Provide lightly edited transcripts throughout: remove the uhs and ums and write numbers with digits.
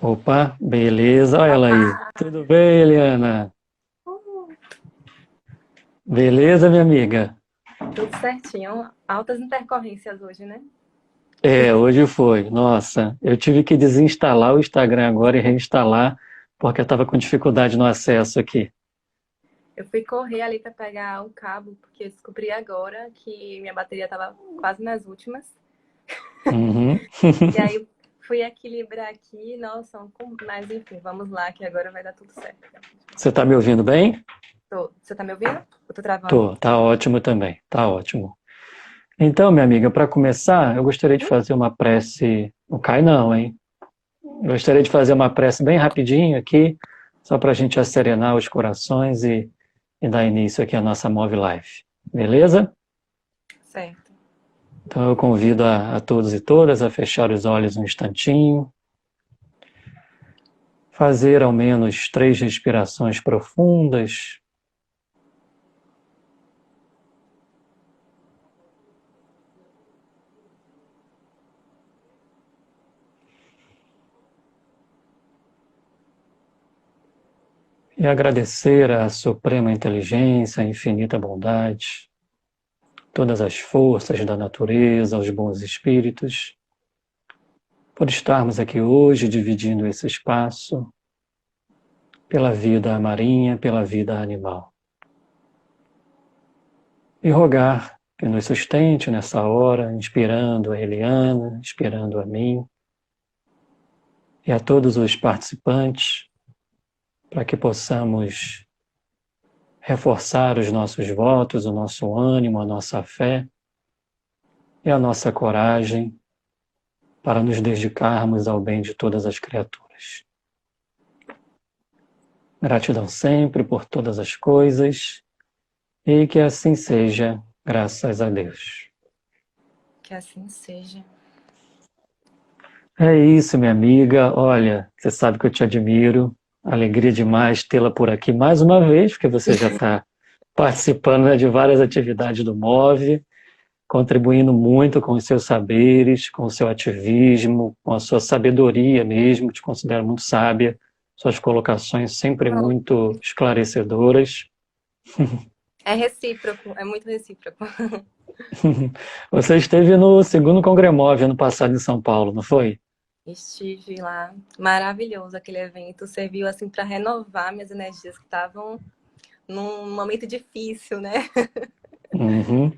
Opa, beleza, olha ela aí. Olá! Tudo bem, Eliana? Beleza, minha amiga? Tudo certinho. Altas intercorrências hoje, né? Hoje foi. Nossa, eu tive que desinstalar o Instagram agora e reinstalar porque eu estava com dificuldade no acesso aqui. Eu fui correr ali para pegar o cabo, porque eu descobri agora que minha bateria estava quase nas últimas. Uhum. E aí fui equilibrar aqui, nossa, mas enfim, vamos lá que agora vai dar tudo certo. Você está me ouvindo bem? Você tá me ouvindo? Eu tô travando. Tô, tá ótimo também, tá ótimo. Então, minha amiga, para começar, eu gostaria de fazer uma prece. Não cai não, hein? Gostaria de fazer uma prece bem rapidinho aqui, só para a gente asserenar os corações e dar início aqui à nossa Move Life. Beleza? Certo. Então eu convido a todos e todas a fechar os olhos um instantinho, fazer ao menos 3 respirações profundas e agradecer à suprema inteligência, à infinita bondade, todas as forças da natureza, aos bons espíritos, por estarmos aqui hoje dividindo esse espaço pela vida marinha, pela vida animal. E rogar que nos sustente nessa hora, inspirando a Eliana, inspirando a mim e a todos os participantes, para que possamos reforçar os nossos votos, o nosso ânimo, a nossa fé e a nossa coragem para nos dedicarmos ao bem de todas as criaturas. Gratidão sempre por todas as coisas e que assim seja, graças a Deus. Que assim seja. É isso, minha amiga. Olha, você sabe que eu te admiro. Alegria demais tê-la por aqui mais uma vez, porque você já está participando, né, de várias atividades do MOVE, contribuindo muito com os seus saberes, com o seu ativismo, com a sua sabedoria mesmo. Te considero muito sábia. Suas colocações sempre Oh, muito esclarecedoras. é recíproco, é muito recíproco. Você esteve no segundo Congremove ano passado em São Paulo, não foi? Estive lá, maravilhoso aquele evento, serviu assim para renovar minhas energias que estavam num momento difícil, né? Uhum.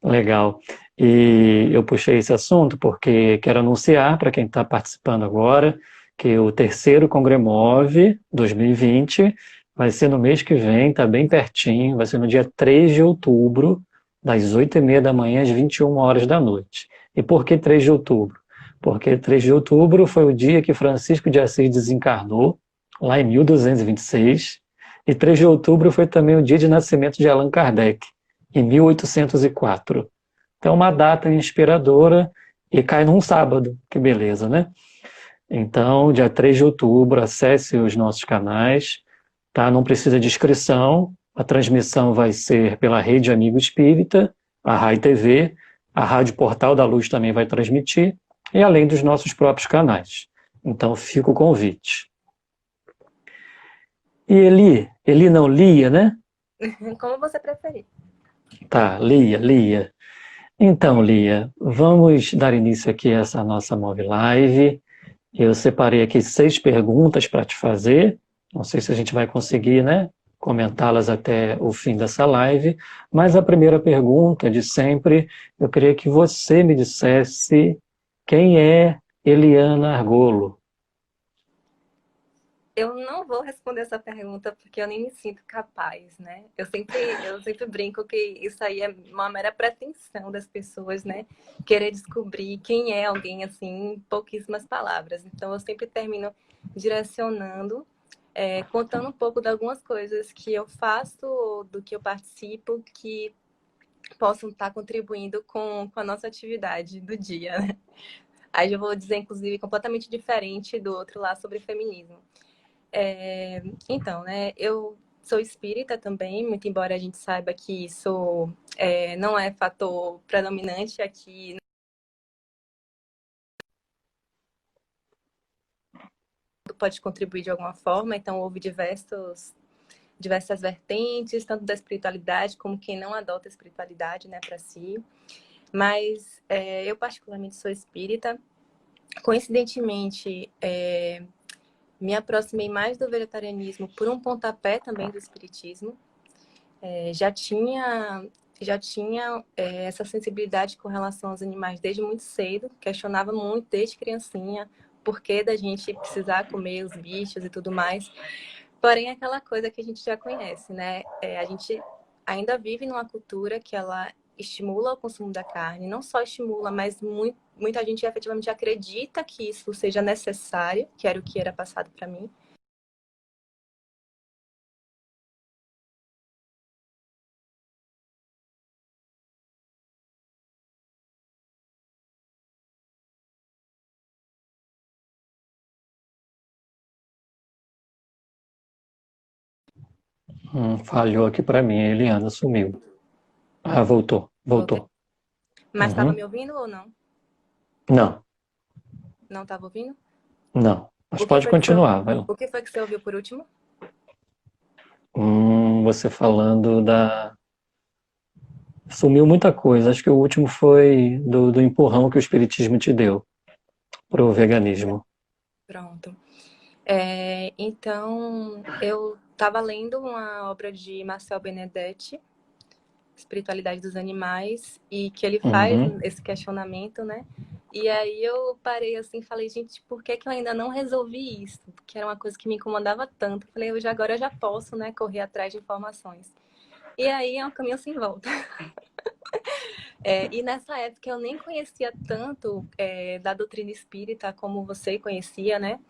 Legal. E eu puxei esse assunto porque quero anunciar para quem está participando agora que o terceiro Congremove 2020 vai ser no mês que vem, está bem pertinho, vai ser no dia 3 de outubro, das 8h30 da manhã às 21 horas da noite. E por que 3 de outubro? Porque 3 de outubro foi o dia que Francisco de Assis desencarnou, lá em 1226, e 3 de outubro foi também o dia de nascimento de Allan Kardec, em 1804. Então, uma data inspiradora e cai num sábado, que beleza, né? Então, dia 3 de outubro, acesse os nossos canais, tá? Não precisa de inscrição, a transmissão vai ser pela Rede Amigo Espírita, a Rai TV, a Rádio Portal da Luz também vai transmitir, e além dos nossos próprios canais. Então, fica o convite. E Eli não Lia, né? Como você preferir. Tá, Lia. Então, Lia, vamos dar início aqui a essa nossa Move Live. Eu separei aqui 6 perguntas para te fazer. Não sei se a gente vai conseguir, né, comentá-las até o fim dessa live. Mas a primeira pergunta de sempre, eu queria que você me dissesse quem é Eliana Argolo. Eu não vou responder essa pergunta porque eu nem me sinto capaz, né? Eu sempre brinco que isso aí é uma mera pretensão das pessoas, né? Querer descobrir quem é alguém assim em pouquíssimas palavras. Então eu sempre termino direcionando, contando um pouco de algumas coisas que eu faço ou do que eu participo que possam estar contribuindo com a nossa atividade do dia, né? Aí eu vou dizer, inclusive, completamente diferente do outro lá sobre feminismo. Então, né, eu sou espírita também, muito embora a gente saiba que isso não é fator predominante aqui. pode contribuir de alguma forma, então houve diversas vertentes, tanto da espiritualidade como quem não adota a espiritualidade, né, para si. Mas eu particularmente sou espírita. Coincidentemente, me aproximei mais do vegetarianismo por um pontapé também do espiritismo. Já tinha essa sensibilidade com relação aos animais desde muito cedo, questionava muito desde criancinha por que da gente precisar comer os bichos e tudo mais. Porém, aquela coisa que a gente já conhece, né? A gente ainda vive numa cultura que ela estimula o consumo da carne, não só estimula, mas muita gente efetivamente acredita que isso seja necessário, que era o que era passado para mim. Falhou aqui para mim, a Eliana sumiu. Ah, voltou, Voltei. voltou. Mas estava Uhum. me ouvindo ou não? Não, Não estava ouvindo? não. Mas O que pode foi que você, continuar, vai lá. o que foi que você ouviu por último? Você falando da. Sumiu muita coisa. Acho que o último foi do empurrão que o Espiritismo te deu pro veganismo. Pronto. Então, eu estava lendo uma obra de Marcel Benedetti, Espiritualidade dos Animais, e que ele faz Uhum. esse questionamento, né? E aí eu parei assim e falei, gente, por que que eu ainda não resolvi isso? Porque era uma coisa que me incomodava tanto. Falei, agora eu já posso, né, correr atrás de informações. E aí é um caminho sem volta. E nessa época eu nem conhecia tanto da doutrina espírita como você conhecia, né?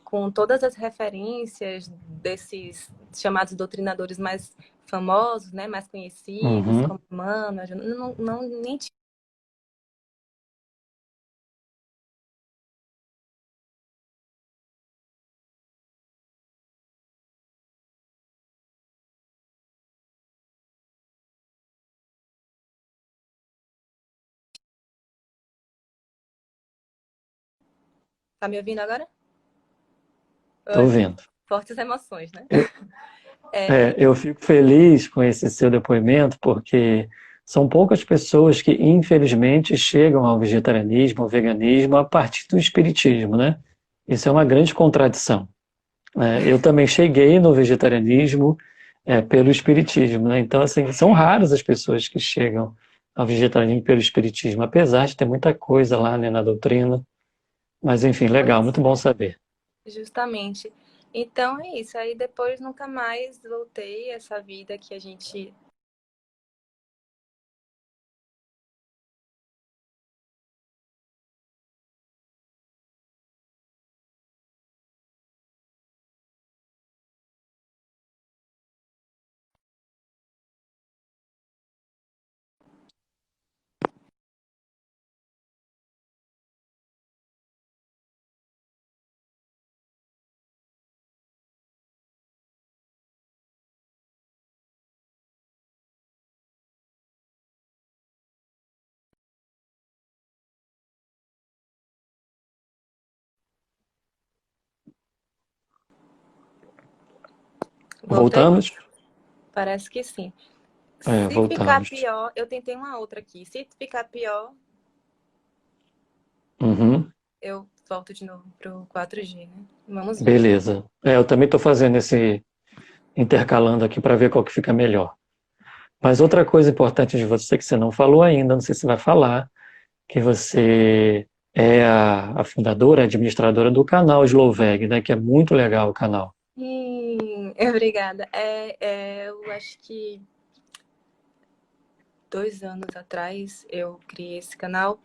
Com todas as referências desses chamados doutrinadores mais famosos, né? Mais conhecidos, Uhum. como Emmanuel, não, nem tinha. Tá me ouvindo agora? Tô Oi. vendo. Fortes emoções, né? Eu, É, eu fico feliz com esse seu depoimento, porque são poucas pessoas que, infelizmente, chegam ao vegetarianismo, ao veganismo, a partir do espiritismo, né? Isso é uma grande contradição. Eu também cheguei no vegetarianismo, pelo espiritismo, né? Então, assim, são raras as pessoas que chegam ao vegetarianismo pelo espiritismo, apesar de ter muita coisa lá, né, na doutrina. Mas, enfim, legal, pois muito bom saber. justamente. Então é isso. Aí depois nunca mais voltei a essa vida que a gente. Voltei? Voltamos? Parece que sim. Se ficar Voltamos. pior, eu tentei uma outra aqui. Se ficar pior, Uhum, eu volto de novo pro 4G, né? Vamos ver. beleza. Eu também estou fazendo esse intercalando aqui para ver qual que fica melhor. Mas outra coisa importante de você que você não falou ainda, não sei se você vai falar, que você é a fundadora, a administradora do canal Sloveg, né? Que é muito legal o canal. Obrigada. Eu acho que 2 anos atrás eu criei esse canal.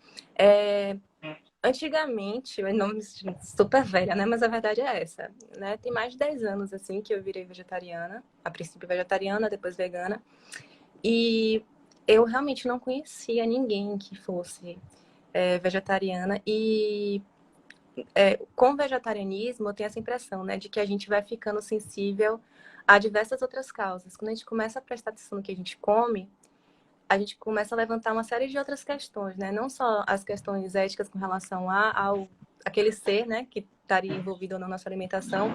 Antigamente, eu não me sinto super velha, né? Mas a verdade é essa, né? Tem mais de 10 anos, assim, que eu virei vegetariana. A princípio vegetariana, depois vegana. E eu realmente não conhecia ninguém que fosse vegetariana. E com o vegetarianismo, eu tenho essa impressão, né? De que a gente vai ficando sensível a diversas outras causas. Quando a gente começa a prestar atenção no que a gente come, a gente começa a levantar uma série de outras questões, né? Não só as questões éticas com relação ao aquele ser, né, que estaria envolvido ou não na nossa alimentação,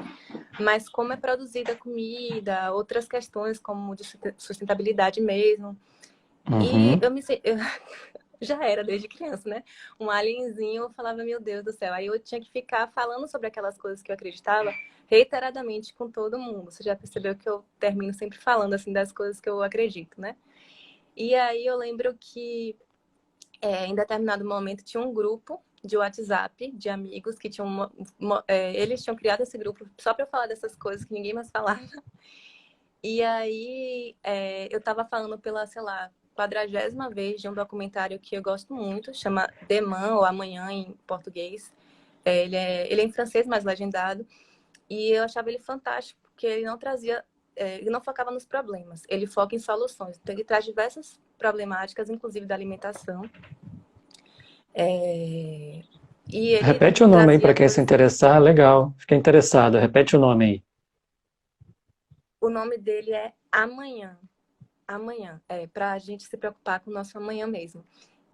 mas como é produzida a comida, outras questões como de sustentabilidade mesmo. E Uhum. eu já era desde criança, né? Um alienzinho, eu falava, meu Deus do céu. Aí eu tinha que ficar falando sobre aquelas coisas que eu acreditava reiteradamente com todo mundo. Você já percebeu que eu termino sempre falando assim das coisas que eu acredito, né? E aí eu lembro que em determinado momento tinha um grupo de WhatsApp de amigos que tinham eles tinham criado esse grupo só para eu falar dessas coisas que ninguém mais falava. E aí eu estava falando pela, sei lá, 40ª vez de um documentário que eu gosto muito, chama Demain, ou Amanhã em português. Ele é em francês, mas legendado. E eu achava ele fantástico, porque ele não trazia, ele não focava nos problemas, ele foca em soluções. Então ele traz diversas problemáticas, inclusive da alimentação. E ele Repete o nome aí para trazia quem se coisas. interessar. Legal. Fiquei interessado. Repete o nome aí. O nome dele é Amanhã. Amanhã, para a gente se preocupar com o nosso amanhã mesmo.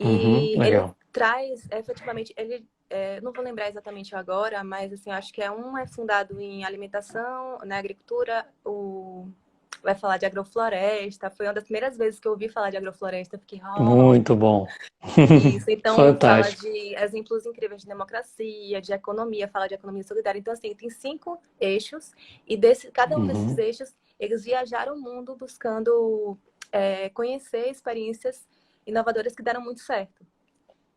Uhum, E ele legal. traz, efetivamente, não vou lembrar exatamente agora, mas assim, acho que é fundado em alimentação, na agricultura, vai falar de agrofloresta. Foi uma das primeiras vezes que eu ouvi falar de agrofloresta, eu fiquei, oh, Muito bom. isso. Então, fala Fantástico. de exemplos incríveis de democracia, de economia, fala de economia solidária. Então, assim, tem 5 eixos, e cada um desses Uhum, eixos, eles viajaram o mundo buscando conhecer experiências inovadoras que deram muito certo.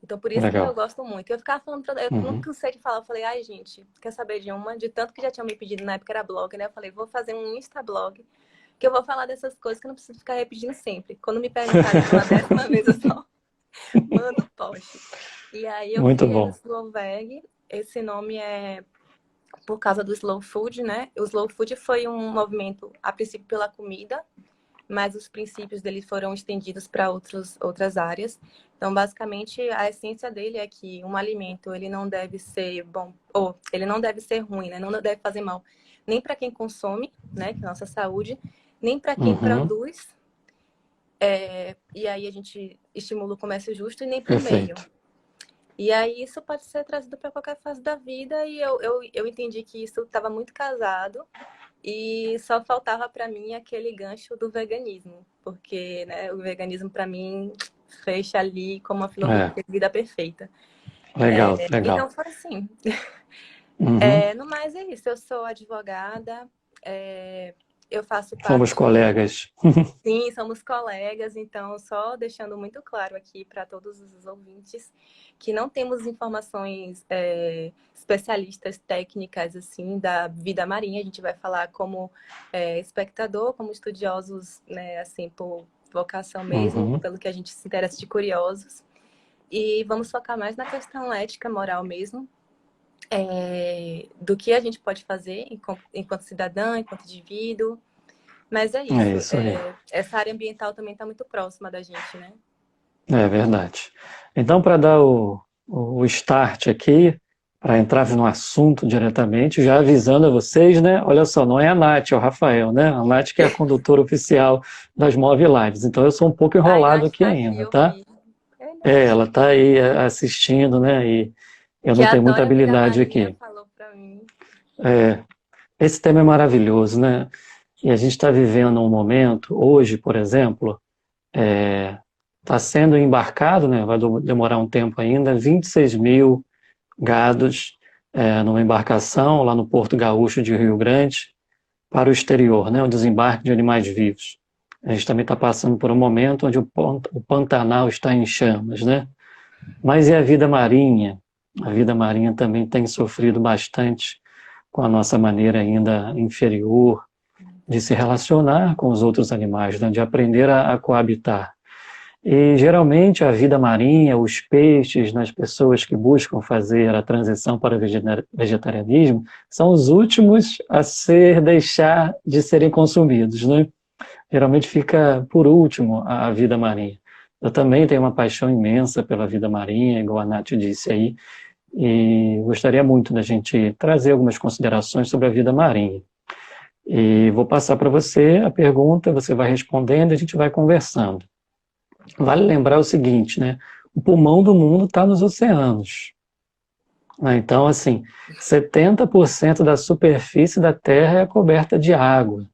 Então, por isso que eu legal. gosto muito. Eu ficava falando, eu não Uhum. cansei de falar, eu falei, ai, gente, quer saber de uma? De tanto que já tinham me pedido na época era blog, né? Eu falei, vou fazer um Instablog, que eu vou falar dessas coisas que eu não preciso ficar repetindo sempre. Quando me perguntarem pela 10ª vez, eu só mando post. E aí eu Muito criei o bom. Slow Veg. Esse nome é por causa do Slow Food, né? O Slow Food foi um movimento, a princípio, pela comida, mas os princípios dele foram estendidos para outras áreas. Então, basicamente, a essência dele é que um alimento, ele não deve ser bom, ou ele não deve ser ruim, né? Não deve fazer mal, nem para quem consome, né? Que é a nossa saúde, nem para quem Uhum, produz, e aí a gente estimula o comércio justo, e nem para o meio. perfeito. E aí isso pode ser trazido para qualquer fase da vida, e eu entendi que isso estava muito casado, e só faltava para mim aquele gancho do veganismo, porque, né, o veganismo para mim fecha ali como uma filosofia É, de vida perfeita. legal, Então legal. foi assim. Uhum. No mais é isso, eu sou advogada, eu faço Fomos parte. colegas. Sim, somos colegas, então só deixando muito claro aqui para todos os ouvintes que não temos informações especialistas técnicas assim da vida marinha. A gente vai falar como espectador, como estudiosos, né, assim por vocação mesmo, Uhum. pelo que a gente se interessa de curiosos. E vamos focar mais na questão ética, moral mesmo, do que a gente pode fazer enquanto cidadã, enquanto indivíduo. Mas é É isso. isso aí. Essa área ambiental também está muito próxima da gente, né? É verdade. Então, para dar o start aqui, para entrar no assunto diretamente, já avisando a vocês, né? Olha só, não é a Nath, é o Rafael, né? A Nath que é a condutora oficial das Move Lives. Então, eu sou um pouco A enrolado Nath aqui está aqui, ainda, eu tá? vi. É, É, Nath. ela está aí assistindo, né? E eu Que não tenho muita adora vida habilidade marinha, aqui. falou para mim. É, esse tema é maravilhoso, né? E a gente está vivendo um momento, hoje, por exemplo, está sendo embarcado, né? Vai demorar um tempo ainda, 26 mil gados numa embarcação lá no Porto Gaúcho de Rio Grande para o exterior, né? O desembarque de animais vivos. A gente também está passando por um momento onde o Pantanal está em chamas, né? Mas e a vida marinha? A vida marinha também tem sofrido bastante com a nossa maneira ainda inferior de se relacionar com os outros animais, né? De aprender a coabitar. E geralmente a vida marinha, os peixes, nas pessoas que buscam fazer a transição para o vegetarianismo, são os últimos a deixar de serem consumidos, né? Geralmente fica por último a vida marinha. Eu também tenho uma paixão imensa pela vida marinha, igual a Nath disse aí, e gostaria muito da gente trazer algumas considerações sobre a vida marinha. E vou passar para você a pergunta, você vai respondendo e a gente vai conversando. Vale lembrar o seguinte, né? O pulmão do mundo está nos oceanos. Então, assim, 70% da superfície da Terra é coberta de água.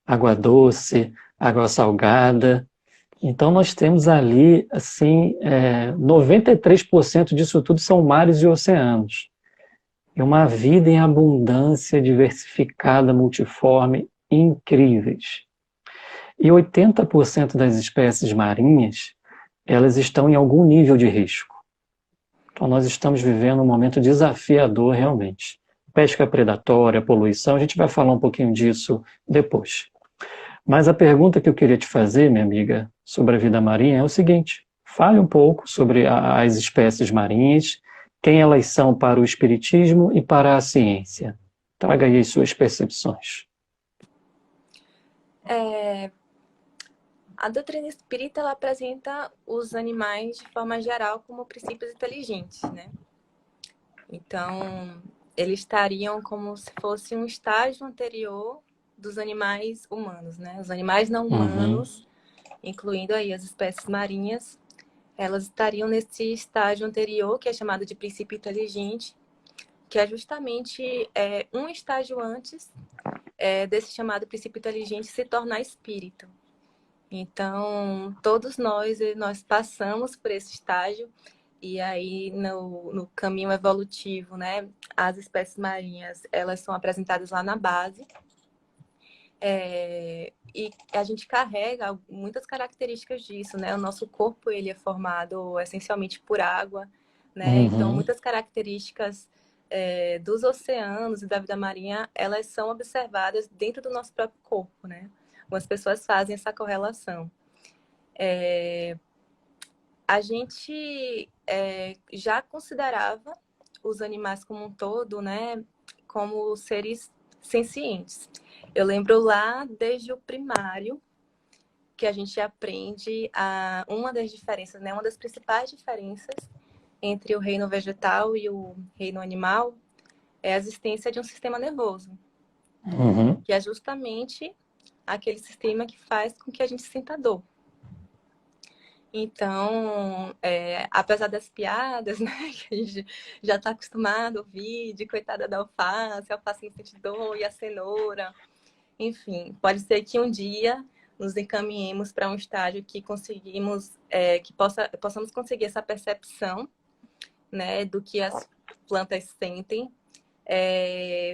Água doce, água salgada. Então, nós temos ali, assim, 93% disso tudo são mares e oceanos. E uma vida em abundância, diversificada, multiforme, incríveis. E 80% das espécies marinhas, elas estão em algum nível de risco. Então, nós estamos vivendo um momento desafiador, realmente. Pesca predatória, poluição, a gente vai falar um pouquinho disso depois. Mas a pergunta que eu queria te fazer, minha amiga, sobre a vida marinha é o seguinte: fale um pouco sobre as espécies marinhas, quem elas são para o espiritismo e para a ciência. Traga aí as suas percepções. A doutrina espírita ela apresenta os animais de forma geral como princípios inteligentes, né? Então, eles estariam como se fosse um estágio anterior dos animais humanos, né? Os animais não humanos, incluindo aí as espécies marinhas, elas estariam nesse estágio anterior, que é chamado de princípio inteligente, que é justamente um estágio antes desse chamado princípio inteligente se tornar espírito. Então, todos nós passamos por esse estágio, e aí no caminho evolutivo, né, as espécies marinhas, elas são apresentadas lá na base, e a gente carrega muitas características disso, né? O nosso corpo, ele é formado essencialmente por água, né? Então, muitas características dos oceanos e da vida marinha, elas são observadas dentro do nosso próprio corpo, né? Algumas pessoas fazem essa correlação. A gente já considerava os animais como um todo, né, como seres sencientes. Eu lembro lá desde o primário que a gente aprende uma das diferenças, né, uma das principais diferenças entre o reino vegetal e o reino animal é a existência de um sistema nervoso, que é justamente aquele sistema que faz com que a gente sinta dor. Então, apesar das piadas, né, que a gente já está acostumado a ouvir, de coitada da alface, a alface não sente dor, e a cenoura, enfim, pode ser que um dia nos encaminhemos para um estágio que conseguimos, possamos conseguir essa percepção, né, do que as plantas sentem,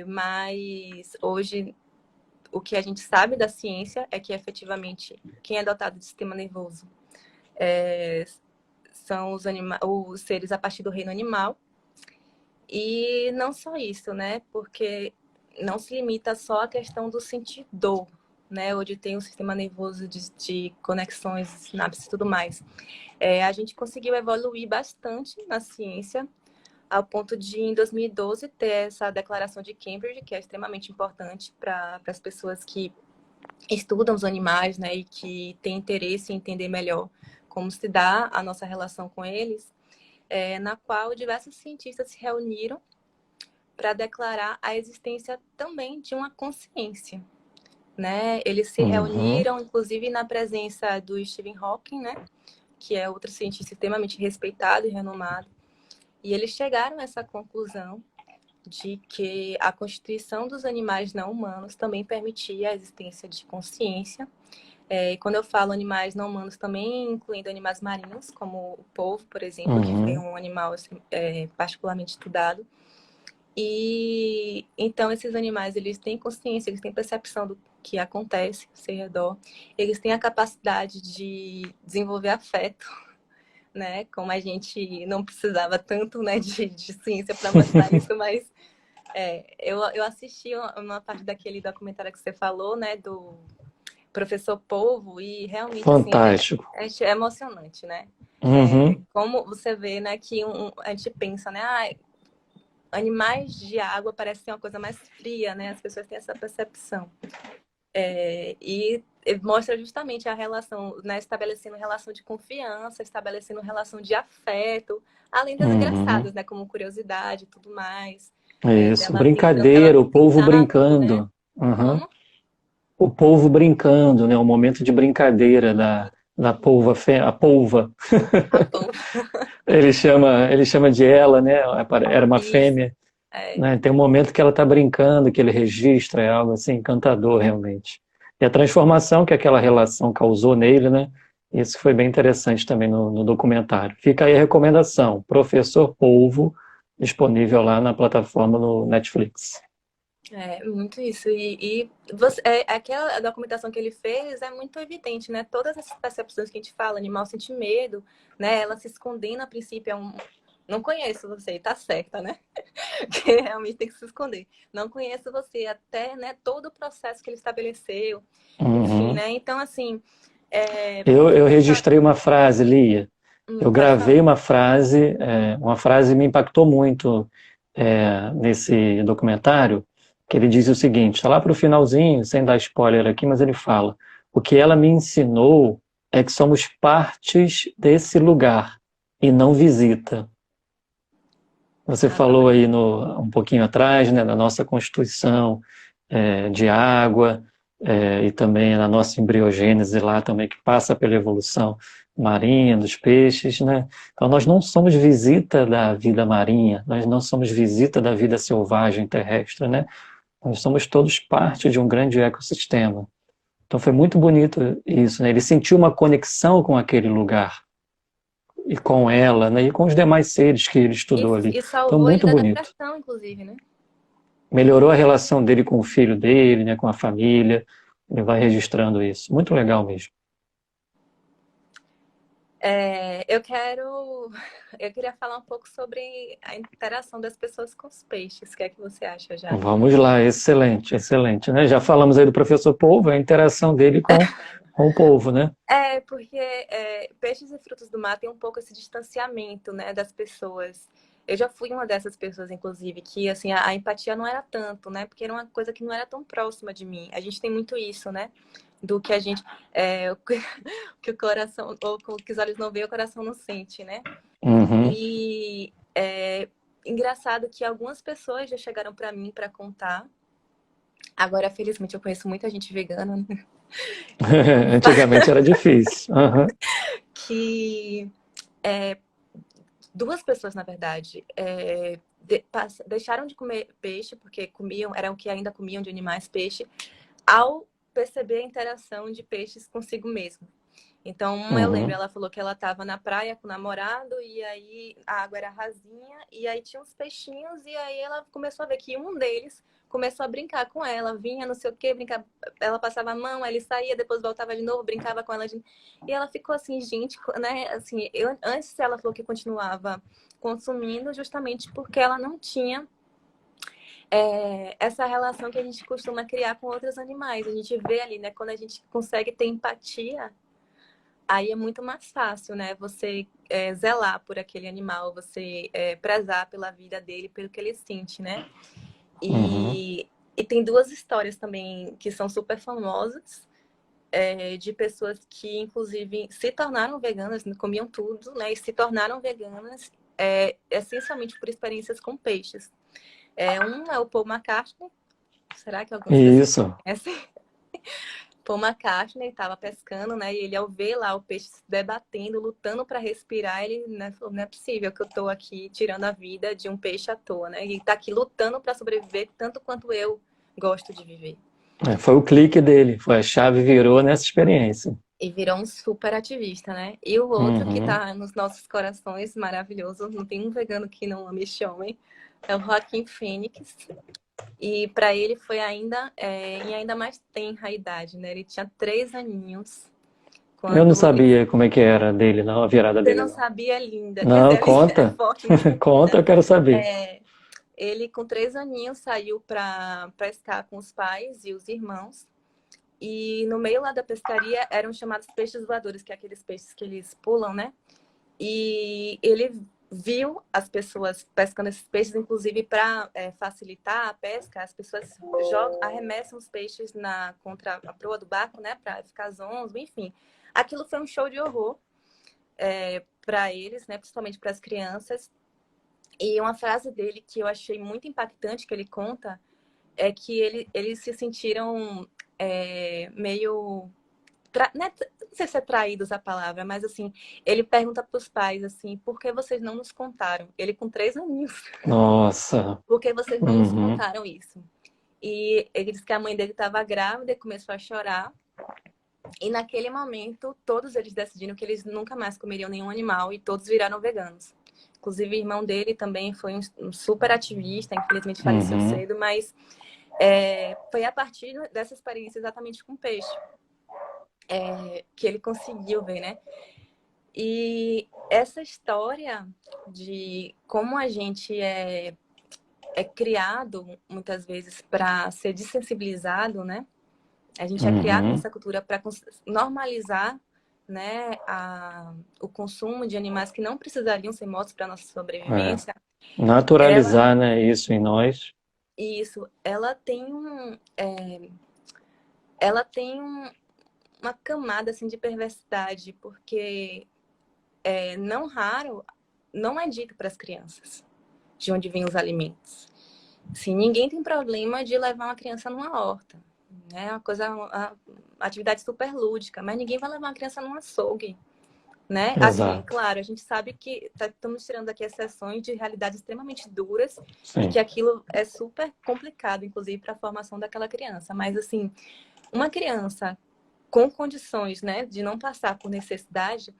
mas hoje o que a gente sabe da ciência é que efetivamente quem é dotado de sistema nervoso são os seres a partir do reino animal. E não só isso, né? Porque não se limita só à questão do sentir dor, né? Onde tem um sistema nervoso de conexões, sinapses e tudo mais. A gente conseguiu evoluir bastante na ciência, ao ponto de, em 2012, ter essa declaração de Cambridge, que é extremamente importante para as pessoas que estudam os animais, né? E que têm interesse em entender melhor como se dá a nossa relação com eles, na qual diversos cientistas se reuniram para declarar a existência também de uma consciência, né? Eles se reuniram, inclusive, na presença do Stephen Hawking, né? Que é outro cientista extremamente respeitado e renomado, e eles chegaram a essa conclusão de que a constituição dos animais não humanos também permitia a existência de consciência. E quando eu falo animais não humanos, também incluindo animais marinhos, como o polvo, por exemplo, que foi um animal assim, particularmente estudado. E então esses animais, eles têm consciência, eles têm percepção do que acontece ao seu redor, eles têm a capacidade de desenvolver afeto, né? Como a gente não precisava tanto, né, de ciência para mostrar isso, mas eu assisti uma parte daquele documentário que você falou, né, do Professor Polvo, e realmente Fantástico. Assim, é emocionante, né? Como você vê, né, que a gente pensa, né, animais de água parecem uma coisa mais fria, né? As pessoas têm essa percepção. E mostra justamente a relação, né, estabelecendo relação de confiança, estabelecendo relação de afeto, além das engraçadas, né, como curiosidade e tudo mais. Isso, brincadeira, o povo brincando. Né? O povo brincando, né? Um momento de brincadeira da polva, a polva. A polva. Ele chama de ela, né? Era uma Isso. fêmea, É, né? Tem um momento que ela está brincando, que ele registra, é algo assim encantador realmente. E a transformação que aquela relação causou nele, né? Isso foi bem interessante também no documentário. Fica aí a recomendação, Professor Polvo, disponível lá na plataforma no Netflix. muito isso. E aquela documentação que ele fez é muito evidente, né? Todas essas percepções que a gente fala, animal sente medo, né? Ela se escondendo a princípio é um. Não conheço você, tá certa, né? Que realmente tem que se esconder. Não conheço você, até, né, todo o processo que ele estabeleceu, enfim, Uhum. né? Então, assim, Eu essa. registrei uma frase, Lia. Eu Pode gravei falar. uma frase me impactou muito nesse documentário, que ele diz o seguinte, está lá para o finalzinho, sem dar spoiler aqui, mas ele fala, o que ela me ensinou é que somos partes desse lugar e não visita. Você falou Exatamente. aí um pouquinho atrás, né, da nossa constituição de água, e também na nossa embriogênese lá também, que passa pela evolução marinha, dos peixes, né? Então nós não somos visita da vida marinha, nós não somos visita da vida selvagem terrestre, né? Nós somos todos parte de um grande ecossistema. Então foi muito bonito isso, né? Ele sentiu uma conexão com aquele lugar e com ela, né? E com os demais seres que ele E, estudou ali. e Então salvou ele muito da bonito. depressão, inclusive, né? Melhorou a relação dele com o filho dele, né, com a família. Ele vai registrando isso. Muito legal mesmo. Eu quero. Eu queria falar um pouco sobre a interação das pessoas com os peixes. O que é que você acha já? Vamos lá, excelente, excelente, né? Já falamos aí do professor Polvo, a interação dele com o povo, né? Porque peixes e frutos do mar têm um pouco esse distanciamento, né, das pessoas. Eu já fui uma dessas pessoas, inclusive, que assim a empatia não era tanto, né? Porque era uma coisa que não era tão próxima de mim. A gente tem muito isso, né? Do que a gente, o que o coração ou o que os olhos não veem, o coração não sente, né? Uhum. E é engraçado que algumas pessoas já chegaram para mim para contar. Agora, felizmente, eu conheço muita gente vegana, né? Antigamente era difícil. Uhum. Que duas pessoas, na verdade, deixaram de comer peixe, porque comiam, eram que ainda comiam de animais peixe, ao perceber a interação de peixes consigo mesmo. Então, uma eu lembro, Uhum. ela falou que ela estava na praia com o namorado, e aí a água era rasinha, e aí tinha uns peixinhos, e aí ela começou a ver que um deles começou a brincar com ela, vinha não sei o que, brincava, ela passava a mão, aí ele saía, depois voltava de novo, brincava com ela. E ela ficou assim, gente, né? Assim, antes ela falou que continuava consumindo, justamente porque ela não tinha essa relação que a gente costuma criar com outros animais. A gente vê ali, né? Quando a gente consegue ter empatia, aí é muito mais fácil, né? Você zelar por aquele animal, você prezar pela vida dele, pelo que ele sente, né? Uhum. E tem duas histórias também que são super famosas, de pessoas que, inclusive, se tornaram veganas, comiam tudo, né? E se tornaram veganas, essencialmente por experiências com peixes. Um é o Paul McCartney, será que algumas pessoas Isso. conhecem? Paul McCartney estava pescando, né? E ele, ao ver lá o peixe se debatendo, lutando para respirar, ele, né, falou: não é possível que eu estou aqui tirando a vida de um peixe à toa, né? E está aqui lutando para sobreviver tanto quanto eu gosto de viver. Foi o clique dele, foi a chave virou nessa experiência. E virou um super ativista, né? E o outro que Uhum. está nos nossos corações, maravilhoso, não tem um vegano que não ame esse homem, é o Joaquim Fênix. E para ele foi ainda em ainda mais tenra a idade, né? Ele tinha 3 aninhos Eu não quando ele. sabia como é que era dele, não, a virada Você dele, não não. sabia, linda. Quer Não, dizer, ele é conta. forte, mas Conta, eu quero saber. ele com 3 aninhos saiu para pescar com os pais e os irmãos. E no meio lá da pescaria eram chamados peixes voadores, que é aqueles peixes que eles pulam, né? E ele viu as pessoas pescando esses peixes, inclusive para facilitar a pesca, as pessoas arremessam os peixes contra a proa do barco, né? Para ficar zonzo, enfim. Aquilo foi um show de horror para eles, né? Principalmente para as crianças. E uma frase dele que eu achei muito impactante, que ele conta, é que eles se sentiram meio não sei se é traídos a palavra, mas assim, ele pergunta para os pais assim, por que vocês não nos contaram? Ele com 3 aninhos. Nossa. Por que vocês não nos Uhum. contaram isso? E ele disse que a mãe dele estava grávida e começou a chorar. E naquele momento, todos eles decidiram que eles nunca mais comeriam nenhum animal e todos viraram veganos. Inclusive, o irmão dele também foi um super ativista, infelizmente faleceu Uhum. cedo, mas foi a partir dessa experiência exatamente com peixe que ele conseguiu ver, né? E essa história de como a gente é criado, muitas vezes, para ser desensibilizado, né? A gente é criado Uhum. nessa cultura para normalizar, né, o consumo de animais que não precisariam ser mortos para nossa É. sobrevivência. Ela, Naturalizar, né, isso em nós. isso, ela tem uma camada assim de perversidade, porque não raro não é dito para as crianças de onde vêm os alimentos. Sim, ninguém tem problema de levar uma criança numa horta, né? Uma atividade super lúdica, mas ninguém vai levar uma criança num açougue, né? Assim, Exato. claro, a gente sabe que estamos tirando aqui exceções de realidades extremamente duras e Sim. que aquilo é super complicado, inclusive, para a formação daquela criança. Mas, assim, uma criança com condições, né, de não passar por necessidade,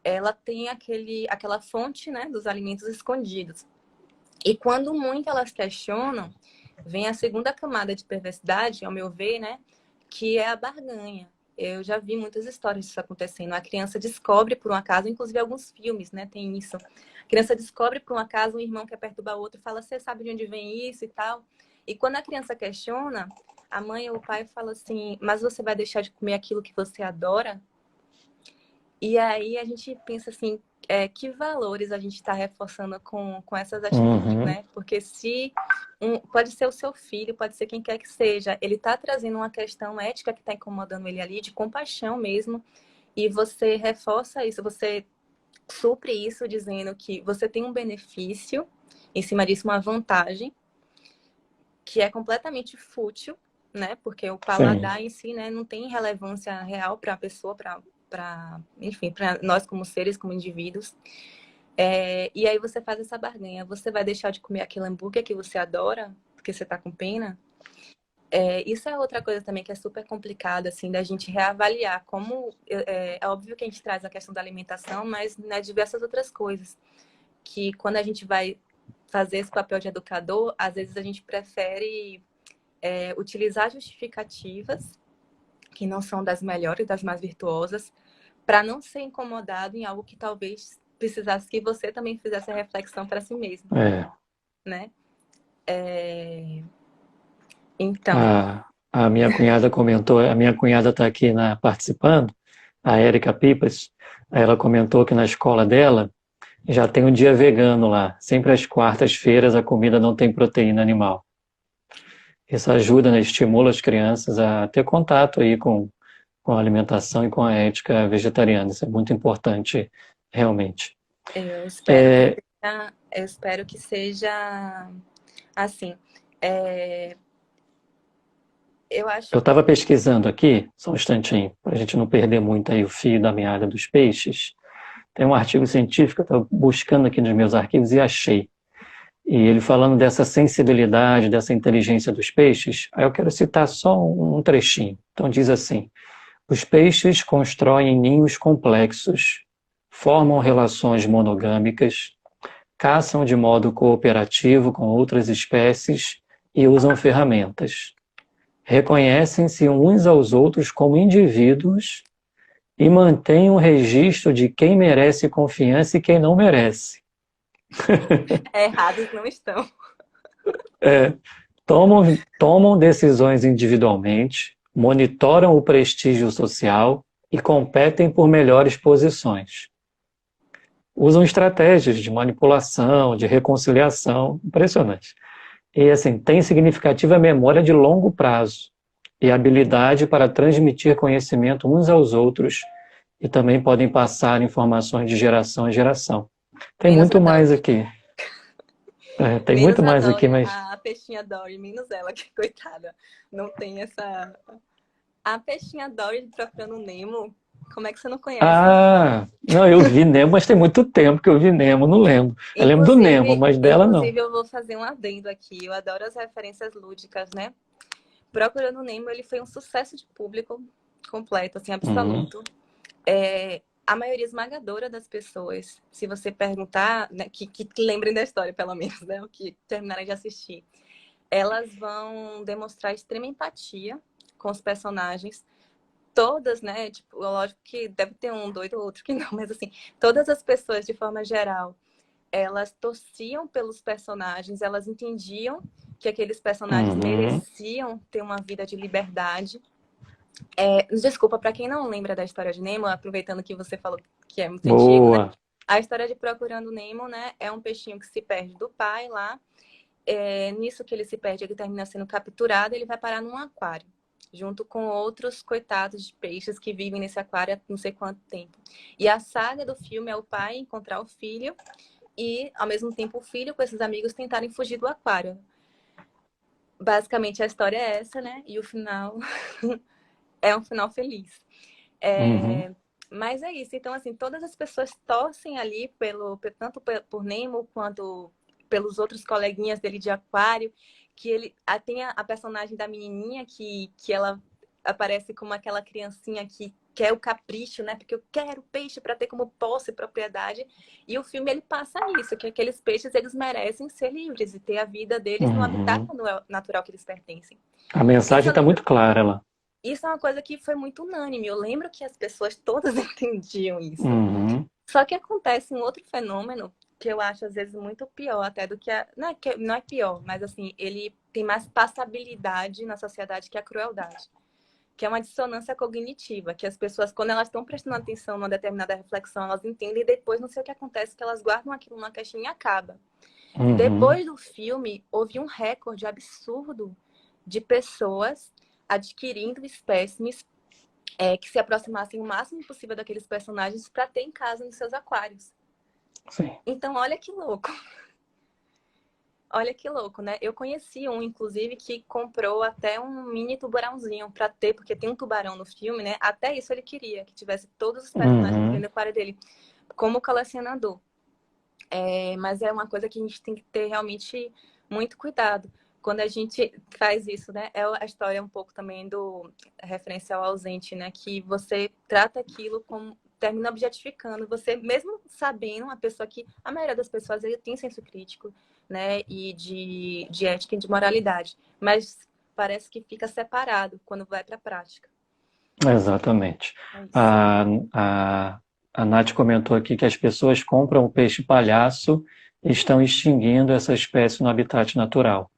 ela tem aquela fonte, né, dos alimentos escondidos. E quando muito elas questionam, vem a segunda camada de perversidade, ao meu ver, né? Que é a barganha. Eu já vi muitas histórias disso acontecendo. A criança descobre por um acaso, inclusive alguns filmes, né? Tem isso. A criança descobre por um acaso um irmão que quer perturbar o outro e fala: você sabe de onde vem isso e tal? E quando a criança questiona, a mãe ou o pai fala assim: mas você vai deixar de comer aquilo que você adora? E aí a gente pensa assim, que valores a gente está reforçando com essas atitudes, Uhum. né? Porque se pode ser o seu filho, pode ser quem quer que seja, ele está trazendo uma questão ética que está incomodando ele ali, de compaixão mesmo, e você reforça isso, você supre isso dizendo que você tem um benefício, em cima disso uma vantagem, que é completamente fútil, né? Porque o Sim. paladar em si, né, não tem relevância real para a pessoa, enfim, para nós como seres, como indivíduos. E aí você faz essa barganha. Você vai deixar de comer aquele hambúrguer que você adora, porque você está com pena? Isso é outra coisa também que é super complicada, assim, da gente reavaliar como... É óbvio que a gente traz a questão da alimentação, mas né, diversas outras coisas. Que quando a gente vai fazer esse papel de educador, às vezes a gente prefere utilizar justificativas que não são das melhores, das mais virtuosas, para não ser incomodado em algo que talvez precisasse que você também fizesse a reflexão para si mesmo, É. né? Então, A minha cunhada comentou, a minha cunhada está aqui participando, a Érica Pipas, ela comentou que na escola dela já tem um dia vegano lá. Sempre às quartas-feiras a comida não tem proteína animal. Isso ajuda, né, estimula as crianças a ter contato aí com a alimentação e com a ética vegetariana. Isso é muito importante, realmente. eu espero que É, seja, eu espero que seja assim. É, eu eu acho que estava pesquisando aqui, só um instantinho, para a gente não perder muito aí o fio da meada dos peixes. Tem um artigo científico, eu estava buscando aqui nos meus arquivos e achei. E ele falando dessa sensibilidade, dessa inteligência dos peixes, aí eu quero citar só um trechinho. Então diz assim: os peixes constroem ninhos complexos, formam relações monogâmicas, caçam de modo cooperativo com outras espécies e usam ferramentas. Reconhecem-se uns aos outros como indivíduos e mantêm um registro de quem merece confiança e quem não merece. errados não estão. É, tomam decisões individualmente, monitoram o prestígio social e competem por melhores posições. Usam estratégias de manipulação, de reconciliação, impressionante. E assim, tem significativa memória de longo prazo e habilidade para transmitir conhecimento uns aos outros e também podem passar informações de geração em geração. Tem Menos a muito mais Dory. aqui. Tem Menos muito a mais aqui, Dory, mas a peixinha Dory, menos ela, que coitada. Não tem essa. A peixinha Dory de Procurando Nemo, como é que você não conhece? Ah, não, eu vi Nemo, mas tem muito tempo que eu vi Nemo, não lembro. Eu lembro do Nemo, Inclusive, mas dela não. inclusive, eu vou fazer um adendo aqui. Eu adoro as referências lúdicas, né? Procurando Nemo, ele foi um sucesso de público completo, assim, Uhum, absoluto. A maioria esmagadora das pessoas, se você perguntar, né, que lembrem da história, pelo menos, né? O que terminarem de assistir, elas vão demonstrar extrema empatia com os personagens. Todas, né? Tipo, lógico que deve ter um doido ou outro que não, mas assim, todas as pessoas, de forma geral, elas torciam pelos personagens, elas entendiam que aqueles personagens uhum. mereciam ter uma vida de liberdade. Desculpa, para quem não lembra da história de Nemo, aproveitando que você falou que é muito antigo, né? Boa. A história de Procurando Nemo, né? É um peixinho que se perde do pai lá. Nisso que ele se perde, ele termina sendo capturado, ele vai parar num aquário, junto com outros coitados de peixes que vivem nesse aquário há não sei quanto tempo. E a saga do filme é o pai encontrar o filho e, ao mesmo tempo, o filho com esses amigos tentarem fugir do aquário. Basicamente, a história é essa, né? E o final é um final feliz. Uhum. Mas é isso. Então, assim, todas as pessoas torcem ali tanto por Nemo quanto pelos outros coleguinhas dele de aquário, que ele tem a personagem da menininha que ela aparece como aquela criancinha que quer o capricho, né? Porque eu quero peixe para ter como posse e propriedade. E o filme ele passa isso, que aqueles peixes eles merecem ser livres e ter a vida deles no habitat Uhum. natural que eles pertencem. A Isso mensagem está muito clara lá. isso é uma coisa que foi muito unânime. Eu lembro que as pessoas todas entendiam isso. Uhum. Só que acontece um outro fenômeno que eu acho às vezes muito pior até do que não é pior, mas assim, ele tem mais passabilidade na sociedade que a crueldade, que é uma dissonância cognitiva, que as pessoas quando elas estão prestando atenção numa determinada reflexão, elas entendem e depois não sei o que acontece, que elas guardam aquilo numa caixinha e acaba. Uhum. Depois do filme, houve um recorde absurdo de pessoas adquirindo espécimes que se aproximassem o máximo possível daqueles personagens para ter em casa nos seus aquários. Sim. Então, olha que louco. Olha que louco, né? Eu conheci um, inclusive, que comprou até um mini tubarãozinho para ter, porque tem um tubarão no filme, né? Até isso ele queria, que tivesse todos os personagens dentro Uhum. do aquário dele, como colecionador. Mas é uma coisa que a gente tem que ter realmente muito cuidado. Quando a gente faz isso, né? É a história um pouco também do referencial ausente, né? Que você trata aquilo como termina objetificando. Você, mesmo sabendo, uma pessoa que a maioria das pessoas ele tem senso crítico, né? E de ética e de moralidade. Mas parece que fica separado quando vai para a prática. Exatamente. É isso. A, a, a Nath comentou aqui que as pessoas compram o peixe palhaço e estão extinguindo essa espécie no habitat natural.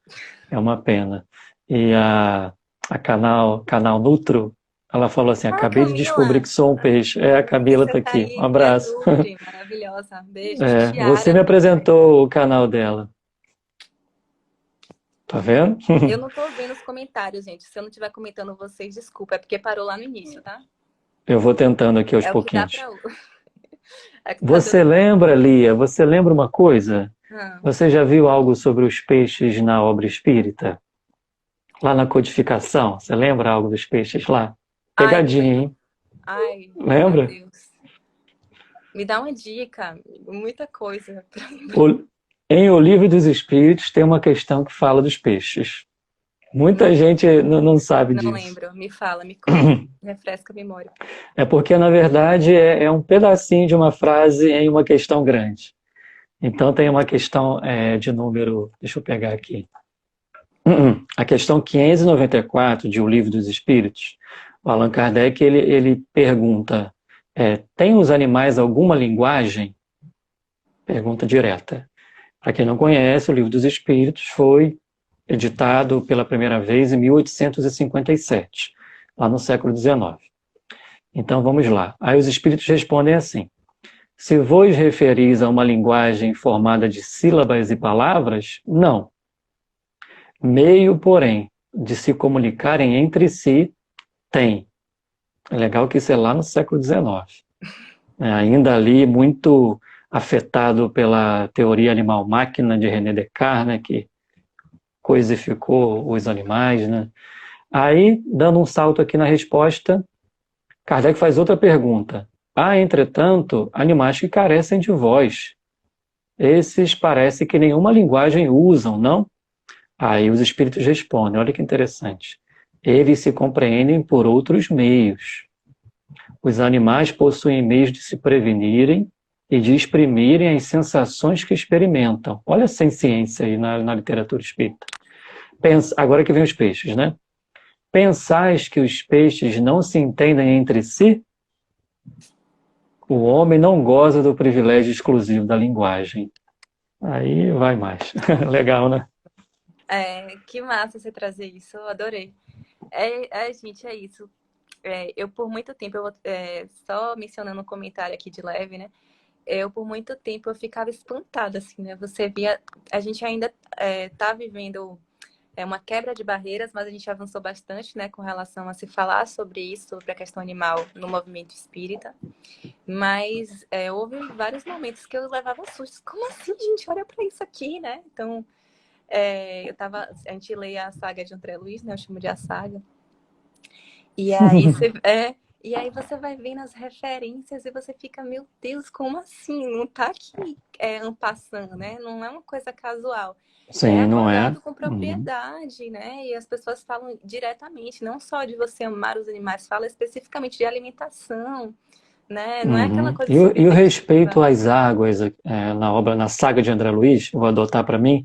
É uma pena. E a canal Nutro, ela falou assim: Ah, acabei de descobrir Camila! que sou um peixe. É, a Camila Você está tá aqui. Um aí, minha abraço. Nutri, maravilhosa. Beijo, É, você Tiara. me apresentou o canal dela. Tá vendo? Eu não tô vendo os comentários, gente. Se eu não estiver comentando vocês, desculpa. É porque parou lá no início, tá? Eu vou tentando aqui aos É o que dá pouquinhos. pra. É que tá Você dando. lembra, Lia? Você lembra uma coisa? Ah, Você já viu algo sobre os peixes na obra espírita? Lá na codificação, você lembra algo dos peixes lá? ai, não Pegadinha, lembro. hein? Ai, meu Lembra? Deus. Me dá uma dica. Muita coisa. O- Em O Livro dos Espíritos tem uma questão que fala dos peixes. Não Muita lembro. gente não sabe Não disso. lembro. Me fala, me conta. Refresca a memória. É porque, na verdade, é um pedacinho de uma frase em uma questão grande. Então, tem uma questão de número. Deixa eu pegar aqui. A questão 594 de O Livro dos Espíritos, o Allan Kardec ele pergunta: tem os animais alguma linguagem? Pergunta direta. Para quem não conhece, o Livro dos Espíritos foi editado pela primeira vez em 1857, lá no século XIX. Então vamos lá. Aí os espíritos respondem assim: se vos referis a uma linguagem formada de sílabas e palavras, não. Meio, porém, de se comunicarem entre si, tem. É legal que isso é lá no século XIX. Ainda ali muito afetado pela teoria animal-máquina de René Descartes, né, que coisificou os animais, né? Aí, dando um salto aqui na resposta, Kardec faz outra pergunta. Há, entretanto, animais que carecem de voz. Esses parece que nenhuma linguagem usam, não? Aí os espíritos respondem, olha que interessante. Eles se compreendem por outros meios. Os animais possuem meios de se prevenirem e de exprimirem as sensações que experimentam. Olha essa ciência aí na literatura espírita. Agora que vem os peixes, né? Pensais que os peixes não se entendem entre si? O homem não goza do privilégio exclusivo da linguagem. Aí vai mais. Legal, né? Que massa você trazer isso, eu adorei. Gente, é isso. Eu, por muito tempo, só mencionando um comentário aqui de leve, né? Por muito tempo, eu ficava espantada, assim, né? Você via, a gente ainda tá vivendo uma quebra de barreiras, mas a gente avançou bastante, né, com relação a se falar sobre isso, sobre a questão animal no movimento espírita. Mas houve vários momentos que eu levava sustos. Como assim, gente? Olha para isso aqui, né? Então, a gente lê a saga de André Luiz, né? Eu chamo de A Saga. E aí você vai vendo as referências e você fica, meu Deus, como assim? Não tá aqui passando, né? Não é uma coisa casual. Sim, não é. Abordado com propriedade, né? E as pessoas falam diretamente, não só de você amar os animais, fala especificamente de alimentação, né? Não é aquela coisa E o respeito às águas na saga de André Luiz, vou adotar para mim,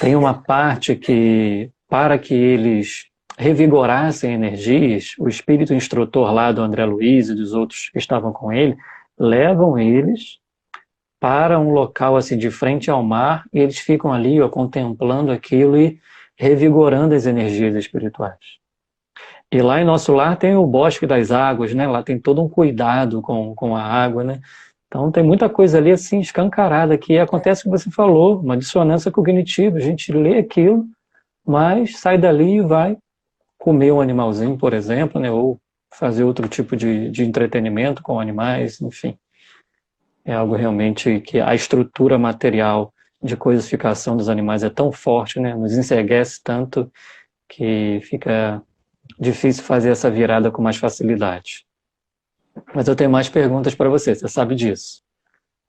tem uma parte que, para que eles revigorassem energias, o espírito instrutor lá do André Luiz e dos outros que estavam com ele, levam eles para um local assim de frente ao mar e eles ficam ali contemplando aquilo e revigorando as energias espirituais. E lá em nosso lar tem o Bosque das Águas, né? Lá tem todo um cuidado com a água, né? Então tem muita coisa ali assim escancarada que acontece o que você falou, uma dissonância cognitiva. A gente lê aquilo, mas sai dali e vai comer um animalzinho, por exemplo, né? Ou fazer outro tipo de entretenimento com animais, enfim. É algo realmente que a estrutura material de coisificação dos animais é tão forte, né? Nos enseguece tanto que fica difícil fazer essa virada com mais facilidade. Mas eu tenho mais perguntas para você sabe disso.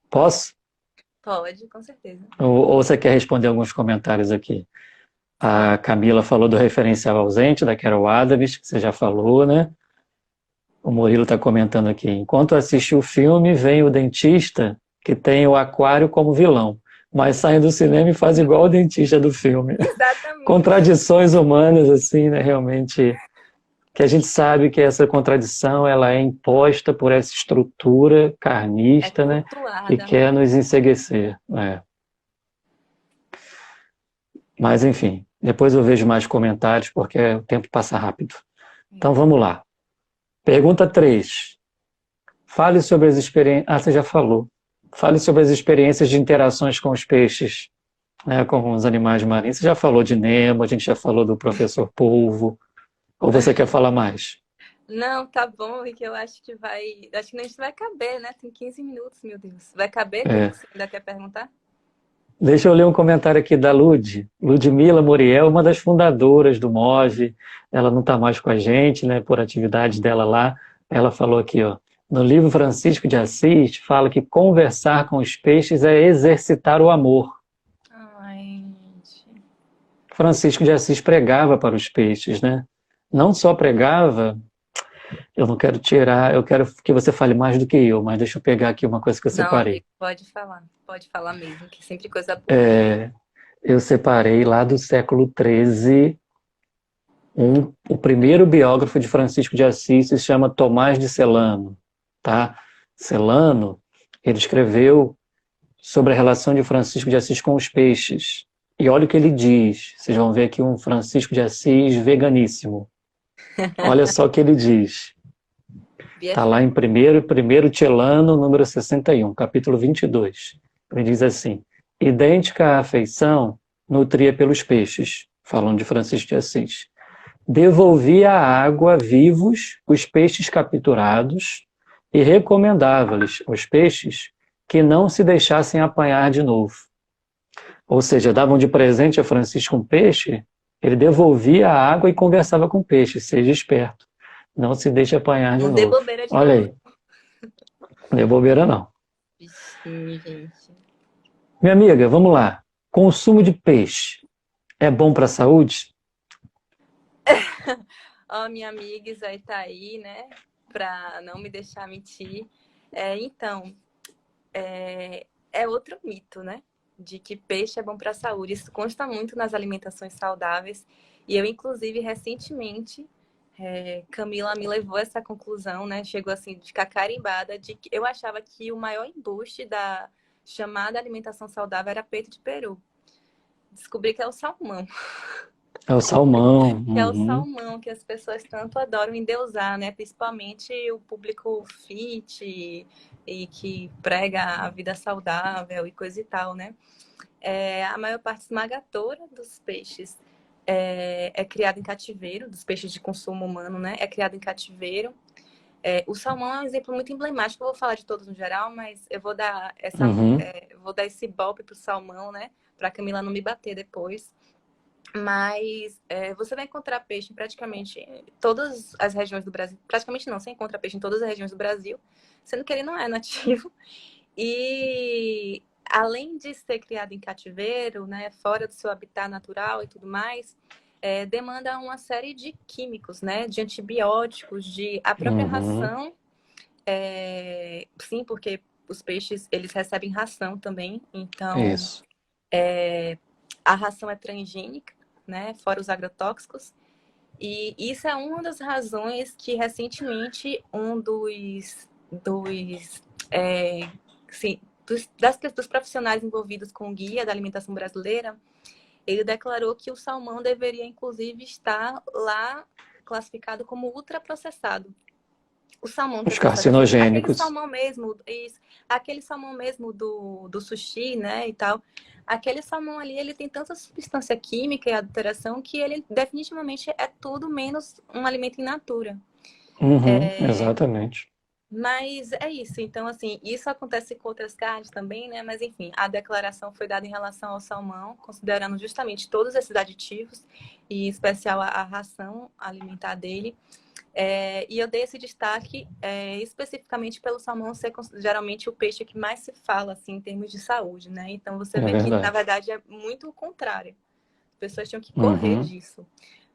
Posso? Pode, com certeza. Ou você quer responder alguns comentários aqui? A Camila falou do referencial ausente, da Carol Adams, que você já falou, né? O Murilo está comentando aqui. Enquanto assiste o filme, vem o dentista que tem o aquário como vilão, mas sai do cinema e faz igual o dentista do filme. Exatamente. Contradições humanas, assim, né? Realmente, que a gente sabe que essa contradição ela é imposta por essa estrutura carnista, né? E quer nos enceguecer. Mas, enfim, depois eu vejo mais comentários, porque o tempo passa rápido. Então, vamos lá. Pergunta 3. Fale sobre as experiências... você já falou. Fale sobre as experiências de interações com os peixes, né, com os animais marinhos. Você já falou de Nemo, a gente já falou do professor Polvo. Ou você quer falar mais? Não, tá bom, Rick, eu acho que vai... Acho que a gente vai caber, né? Tem 15 minutos, meu Deus. Vai caber? Você ainda quer perguntar? Deixa eu ler um comentário aqui da Ludmila Muriel, uma das fundadoras do MOVE. Ela não está mais com a gente, né, por atividade dela lá. Ela falou aqui, no livro Francisco de Assis, fala que conversar com os peixes é exercitar o amor. Ai, gente. Francisco de Assis pregava para os peixes, né? Não só pregava, eu não quero tirar, eu quero que você fale mais do que eu, mas deixa eu pegar aqui uma coisa que eu separei. Não, pode falar mesmo, que sempre coisa boa. Eu separei lá do século XIII, o primeiro biógrafo de Francisco de Assis se chama Tomás de Celano, tá? Celano, ele escreveu sobre a relação de Francisco de Assis com os peixes. E olha o que ele diz, vocês vão ver aqui um Francisco de Assis veganíssimo. Olha só o que ele diz. Está lá em 1º Celano, número 61, capítulo 22. Ele diz assim: idêntica à afeição nutria pelos peixes, falando de Francisco de Assis. Devolvia à água vivos os peixes capturados e recomendava-lhes aos peixes que não se deixassem apanhar de novo. Ou seja, davam de presente a Francisco um peixe, Ele devolvia a água e conversava com o peixe. Seja esperto. Não se deixe apanhar de Não dê novo. bobeira de Olha novo. aí, não é bobeira não. Vixe, gente. Minha amiga, vamos lá. Consumo de peixe é bom para a saúde? Ó, minha amiga Zé tá aí, né? Pra não me deixar mentir. Então, é outro mito, né? De que peixe é bom para a saúde. Isso consta muito nas alimentações saudáveis. E eu, inclusive, recentemente, Camila me levou a essa conclusão, né? Chegou assim, de ficar carimbada, de que eu achava que o maior embuste da chamada alimentação saudável era peito de peru. Descobri que é o salmão. É o salmão. Que é o Uhum. salmão que as pessoas tanto adoram endeusar, né? Principalmente o público fit e que prega a vida saudável e coisa e tal, né? A maior parte esmagadora dos peixes é criada em cativeiro, dos peixes de consumo humano, né? É criado em cativeiro. O salmão é um exemplo muito emblemático. Eu vou falar de todos no geral, mas eu vou dar Uhum. vou dar esse golpe pro salmão, né? Para Camila não me bater depois. Mas você vai encontrar peixe em praticamente todas as regiões do Brasil. Praticamente não, você encontra peixe em todas as regiões do Brasil, sendo que ele não é nativo. E além de ser criado em cativeiro, né, fora do seu habitat natural e tudo mais, demanda uma série de químicos, né, de antibióticos, de a própria Uhum. ração. Sim, porque os peixes eles recebem ração também, então Isso. a ração é transgênica, né, fora os agrotóxicos. E isso é uma das razões que recentemente um dos sim, dos profissionais envolvidos com o guia da alimentação brasileira, ele declarou que o salmão deveria, inclusive, estar lá classificado como ultraprocessado. O salmão que Os as pessoas dizem, carcinogênicos. aquele salmão mesmo do sushi, né, e tal, aquele salmão ali, ele tem tanta substância química e adulteração que ele definitivamente é tudo menos um alimento in natura. Uhum. Exatamente. Mas é isso. Então, assim, isso acontece com outras carnes também, né? Mas, enfim, a declaração foi dada em relação ao salmão, considerando justamente todos esses aditivos, e em especial a ração alimentar dele. E eu dei esse destaque especificamente pelo salmão ser geralmente o peixe que mais se fala, assim, em termos de saúde, né? Então, você É vê que, na verdade. verdade, é muito o contrário. As pessoas tinham que correr Uhum. disso,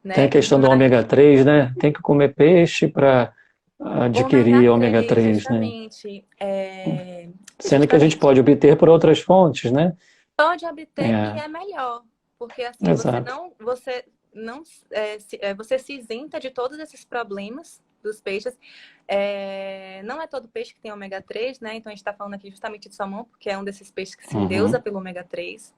Tem a né? questão do ômega 3, né? Tem que comer peixe para Ômega adquirir ômega 3, 3, né? justamente. Sendo que a gente pode obter por outras fontes, né? Pode obter e É, é melhor, porque assim exato. você se isenta de todos esses problemas dos peixes. Não é todo peixe que tem ômega 3, né? Então a gente está falando aqui justamente de salmão, porque é um desses peixes que se endeusa Uhum. pelo ômega 3.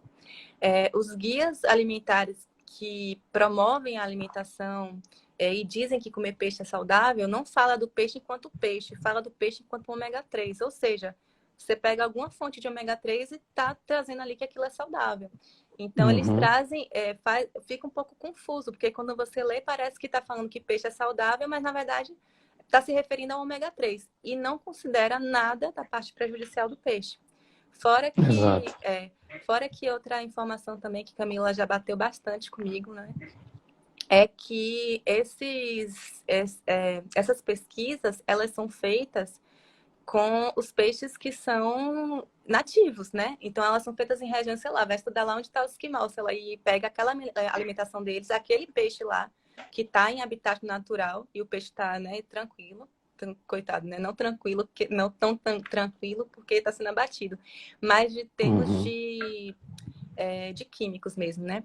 Os guias alimentares que promovem a alimentação e dizem que comer peixe é saudável, não fala do peixe enquanto peixe, fala do peixe enquanto ômega 3. Ou seja, você pega alguma fonte de ômega 3 e está trazendo ali que aquilo é saudável. Então, eles Uhum. trazem, fica um pouco confuso, porque quando você lê, parece que está falando que peixe é saudável, mas na verdade está se referindo ao ômega 3 e não considera nada da parte prejudicial do peixe. Fora Exato. que, fora que outra informação também que Camila já bateu bastante comigo, né? É que essas pesquisas, elas são feitas com os peixes que são nativos, né? Então, elas são feitas em região, sei lá, vai estudar lá onde está o esquimal, sei lá, e pega aquela alimentação deles, aquele peixe lá, que está em habitat natural, e o peixe está, né, tranquilo, coitado, né? Não tranquilo, não tão tranquilo, porque está sendo abatido, mas de termos Uhum. de químicos mesmo, né?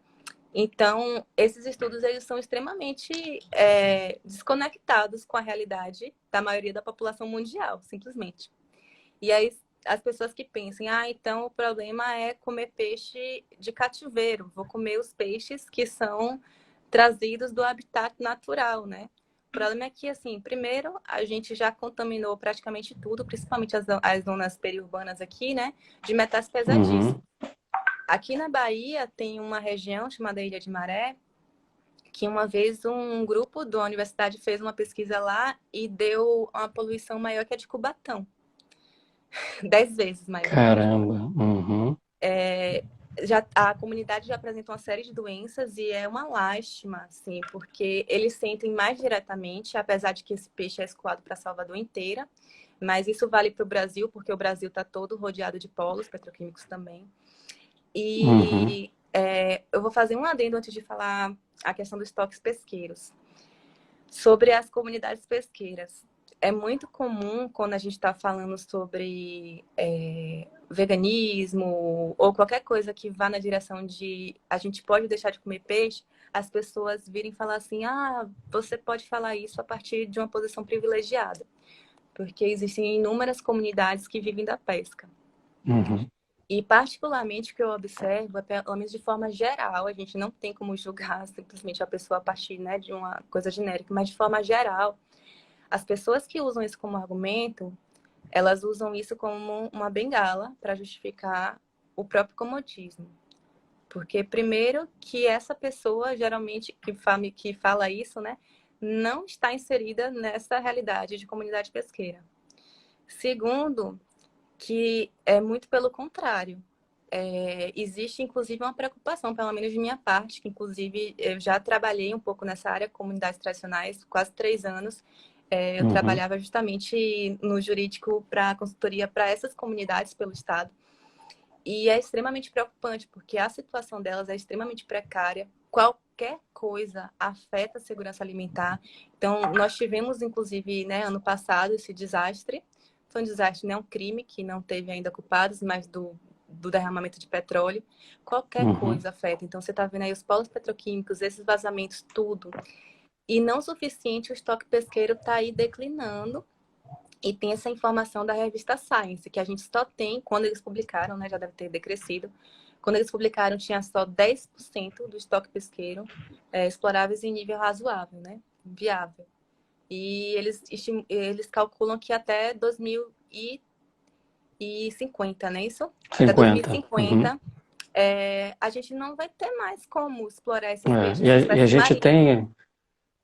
Então, esses estudos eles são extremamente desconectados com a realidade da maioria da população mundial, simplesmente. E aí, as pessoas que pensam, então o problema é comer peixe de cativeiro, vou comer os peixes que são trazidos do habitat natural, né? O problema é que, assim, primeiro, a gente já contaminou praticamente tudo, principalmente as zonas periurbanas aqui, né? De metais Uhum. pesadíssimos. Aqui na Bahia tem uma região chamada Ilha de Maré, que uma vez um grupo da universidade fez uma pesquisa lá e deu uma poluição maior que a de Cubatão, 10 vezes maior, inclusive. Caramba. Uhum. a comunidade já apresenta uma série de doenças e é uma lástima, assim, porque eles sentem mais diretamente, apesar de que esse peixe é escoado para Salvador inteira, mas isso vale para o Brasil, porque o Brasil está todo rodeado de polos petroquímicos também. Uhum. E eu vou fazer um adendo antes de falar a questão dos estoques pesqueiros. Sobre as comunidades pesqueiras. É muito comum, quando a gente está falando sobre veganismo ou qualquer coisa que vá na direção de a gente pode deixar de comer peixe, as pessoas virem falar assim, você pode falar isso a partir de uma posição privilegiada. Porque existem inúmeras comunidades que vivem da pesca. Uhum. E, particularmente, o que eu observo, pelo menos de forma geral, a gente não tem como julgar simplesmente a pessoa a partir, né, de uma coisa genérica, mas de forma geral, as pessoas que usam isso como argumento, elas usam isso como uma bengala para justificar o próprio comodismo. Porque, primeiro, que essa pessoa, geralmente, que fala isso, né, não está inserida nessa realidade de comunidade pesqueira. Segundo, que é muito pelo contrário. Existe, inclusive, uma preocupação, pelo menos de minha parte, que, inclusive, eu já trabalhei um pouco nessa área, comunidades tradicionais, quase 3 anos. Eu trabalhava justamente no jurídico para consultoria para essas comunidades pelo Estado. E é extremamente preocupante, porque a situação delas é extremamente precária. Qualquer coisa afeta a segurança alimentar. Então, nós tivemos, inclusive, né, ano passado, esse desastre. Foi um desastre, não é um crime, que não teve ainda culpados, mas do derramamento de petróleo. Qualquer coisa afeta. Então, você está vendo aí os polos petroquímicos, esses vazamentos, tudo. E não o suficiente, o estoque pesqueiro está aí declinando. E tem essa informação da revista Science, que a gente só tem, quando eles publicaram, né, já deve ter decrescido, quando eles publicaram tinha só 10% do estoque pesqueiro exploráveis em nível razoável, né, viável. E eles calculam que até 2050, não é isso? 50. Até 2050, a gente não vai ter mais como explorar esses peixes, E essas a espécies gente marinhas. tem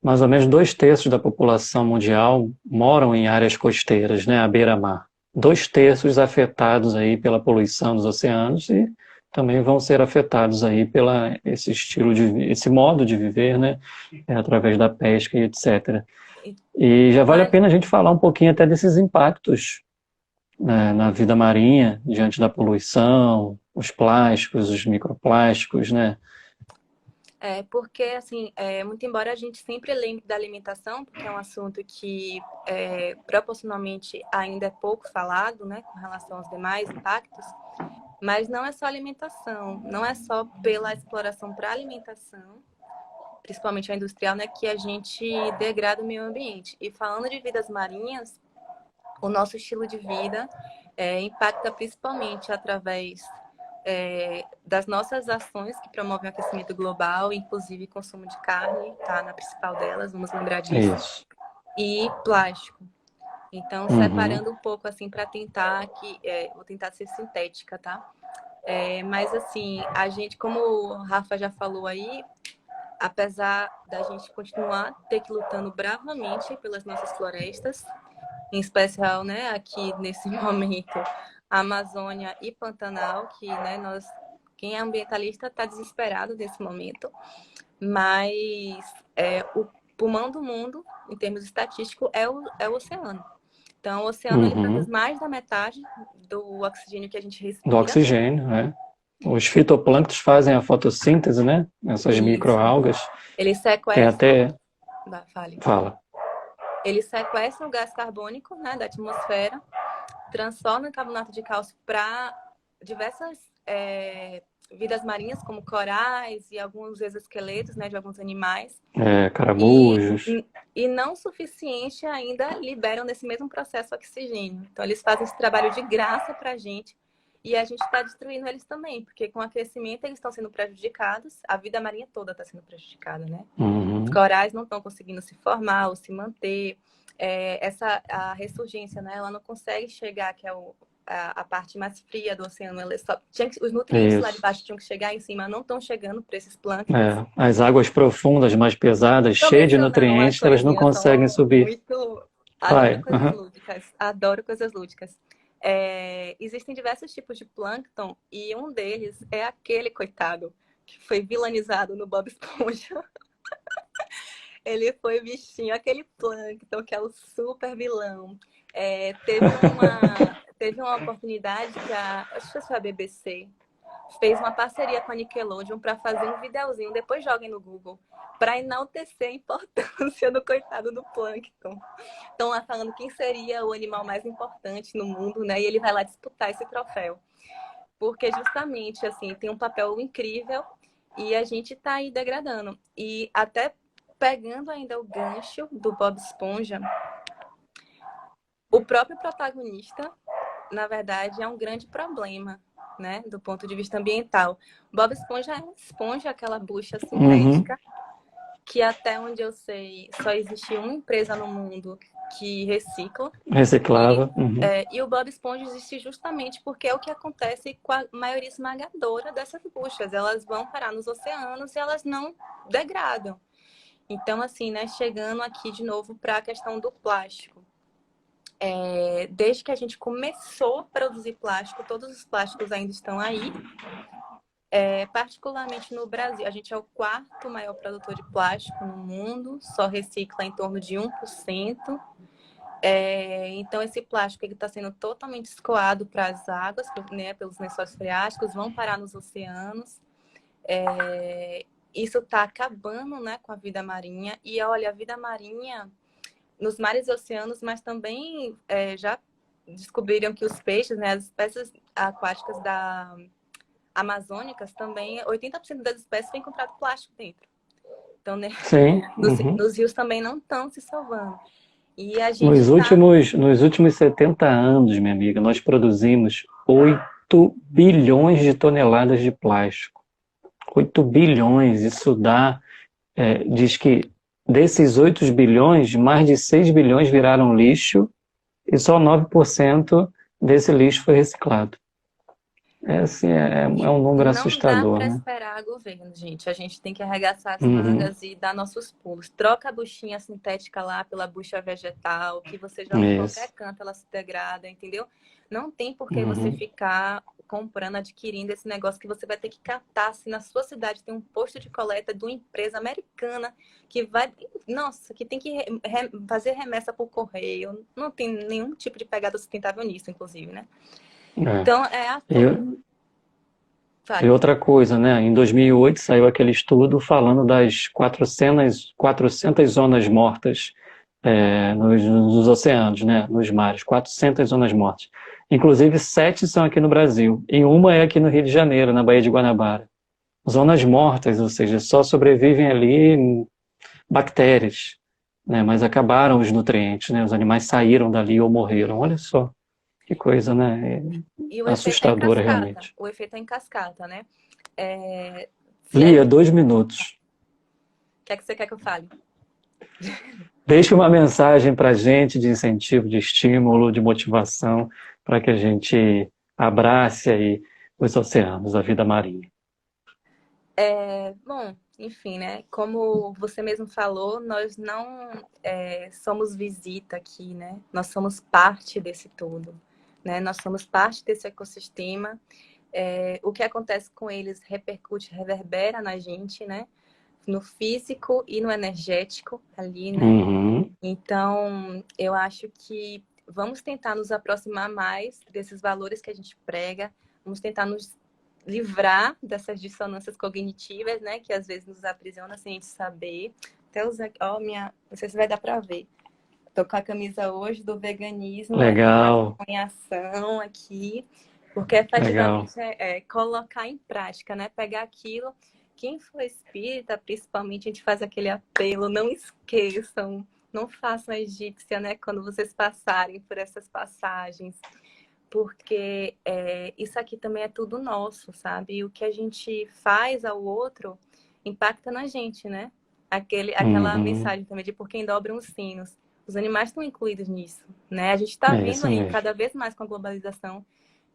mais ou menos 2/3 da população mundial moram em áreas costeiras, né, à beira-mar. 2/3 afetados aí pela poluição dos oceanos e também vão ser afetados aí pela esse modo de viver, né, através da pesca e etc. E já vale a Mas pena a gente falar um pouquinho até desses impactos, né, na vida marinha, diante da poluição, os plásticos, os microplásticos, né? Porque, assim, muito embora a gente sempre lembre da alimentação, porque é um assunto que proporcionalmente ainda é pouco falado, né, com relação aos demais impactos, mas não é só alimentação, não é só pela exploração para alimentação, principalmente a industrial, né, que a gente degrada o meio ambiente. E falando de vidas marinhas, o nosso estilo de vida impacta principalmente através das nossas ações que promovem o aquecimento global, inclusive consumo de carne, tá na principal delas, vamos lembrar disso, Isso. e plástico. Então, separando um pouco assim para tentar vou tentar ser sintética, tá? Mas assim, a gente, como o Rafa já falou aí, apesar da gente continuar ter que lutando bravamente pelas nossas florestas, em especial, né, aqui nesse momento, a Amazônia e Pantanal, que, né, quem é ambientalista está desesperado nesse momento, mas o pulmão do mundo, em termos estatísticos, é o oceano. Então, o oceano ele produz mais da metade do oxigênio que a gente Do respira. oxigênio, né? Os fitoplânctons fazem a fotossíntese, né? Essas microalgas. Eles Tem sequestram. até. Fala. Eles sequestram o gás carbônico, né, da atmosfera, transformam em carbonato de cálcio para diversas vidas marinhas, como corais e alguns exoesqueletos, né, de alguns animais. Caramujos. E não suficiente ainda liberam nesse mesmo processo oxigênio. Então, eles fazem esse trabalho de graça para a gente e a gente está destruindo eles também, porque com o aquecimento eles estão sendo prejudicados, a vida marinha toda está sendo prejudicada, né? Os corais não estão conseguindo se formar ou se manter. A ressurgência, né? Ela não consegue chegar, que é a parte mais fria do oceano. Os nutrientes lá de baixo tinham que chegar em cima, não estão chegando para esses plânctons. As águas profundas, mais pesadas, cheias de nutrientes, elas não conseguem subir. Adoro coisas lúdicas. Adoro coisas lúdicas. Existem diversos tipos de plâncton e um deles é aquele, coitado, que foi vilanizado no Bob Esponja. Ele foi bichinho, aquele plâncton, que é o super vilão. Teve uma oportunidade que acho que foi a BBC, fez uma parceria com a Nickelodeon para fazer um videozinho, depois joguem no Google, para enaltecer a importância do coitado do plâncton. Estão lá falando quem seria o animal mais importante no mundo, né? E ele vai lá disputar esse troféu. Porque justamente, assim, tem um papel incrível e a gente está aí degradando. E até pegando ainda o gancho do Bob Esponja, o próprio protagonista, na verdade, é um grande problema, né? Do ponto de vista ambiental. Bob Esponja é uma esponja, aquela bucha Uhum. sintética, que até onde eu sei, só existe uma empresa no mundo que recicla. Reciclava. Uhum. E o Bob Esponja existe justamente porque é o que acontece com a maioria esmagadora dessas buchas. Elas vão parar nos oceanos e elas não degradam. Então, assim, né, chegando aqui de novo para a questão do plástico. Desde que a gente começou a produzir plástico, todos os plásticos ainda estão aí. Particularmente no Brasil, a gente é o quarto maior produtor de plástico no mundo, só recicla em torno de 1%. Então, esse plástico está sendo totalmente escoado para as águas, né, pelos lençóis freáticos, vão parar nos oceanos. Isso está acabando, né, com a vida marinha. E olha, a vida marinha nos mares e oceanos, mas também já descobriram que os peixes, né, as espécies aquáticas amazônicas também, 80% das espécies têm encontrado plástico dentro. Então, né, Sim. Uhum. nos rios também não estão se salvando. E a gente Nos últimos 70 anos, minha amiga, nós produzimos 8 bilhões de toneladas de plástico. 8 bilhões, isso dá, diz que desses 8 bilhões, mais de 6 bilhões viraram lixo e só 9% desse lixo foi reciclado. Assim, é um número não dá assustador, para né? esperar governo, gente. A gente tem que arregaçar as Uhum. mangas e dar nossos pulos. Troca a buchinha sintética lá pela bucha vegetal, que você joga em qualquer Isso. canto, ela se degrada, entendeu? Não tem por que você Uhum. ficar comprando, adquirindo esse negócio que você vai ter que catar. Se na sua cidade tem um posto de coleta de uma empresa americana que vai... Nossa, que tem que fazer remessa por correio. Não tem nenhum tipo de pegada sustentável nisso, inclusive, né? É. Então, é a E, e Fale. outra coisa, né? Em 2008 saiu aquele estudo falando das 400 zonas mortas nos oceanos, né? Nos mares, 400 zonas mortas. Inclusive, 7 são aqui no Brasil. E uma é aqui no Rio de Janeiro, na Baía de Guanabara. Zonas mortas, ou seja, só sobrevivem ali bactérias, né? Mas acabaram os nutrientes, né? Os animais saíram dali ou morreram. Olha só, que coisa, né? E o efeito é em Assustadora, cascata. realmente. O efeito é em cascata, né? Se a Lia, gente... 2 minutos. O que é que você quer que eu fale? Deixe uma mensagem para a gente de incentivo, de estímulo, de motivação, para que a gente abrace aí os oceanos, a vida marinha. Bom, enfim, né? Como você mesmo falou, nós não somos visita aqui, né? Nós somos parte desse todo, né? Nós somos parte desse ecossistema. O que acontece com eles repercute, reverbera na gente, né? No físico e no energético ali, né? Uhum. Então, eu acho que vamos tentar nos aproximar mais desses valores que a gente prega, vamos tentar nos livrar dessas dissonâncias cognitivas, né, que às vezes nos aprisionam sem a gente saber. Até usar, não sei se vai dar para ver. Tô com a camisa hoje do veganismo, Legal, em ação aqui, porque legal. efetivamente colocar em prática, né, pegar aquilo. Quem for espírita, principalmente, a gente faz aquele apelo, não esqueçam, não façam a egípcia, né, quando vocês passarem por essas passagens, porque isso aqui também é tudo nosso, sabe? E o que a gente faz ao outro impacta na gente, né? Aquela Uhum. mensagem também de por quem dobram os sinos. Os animais estão incluídos nisso, né? A gente está É vendo isso aí, mesmo. cada vez mais com a globalização,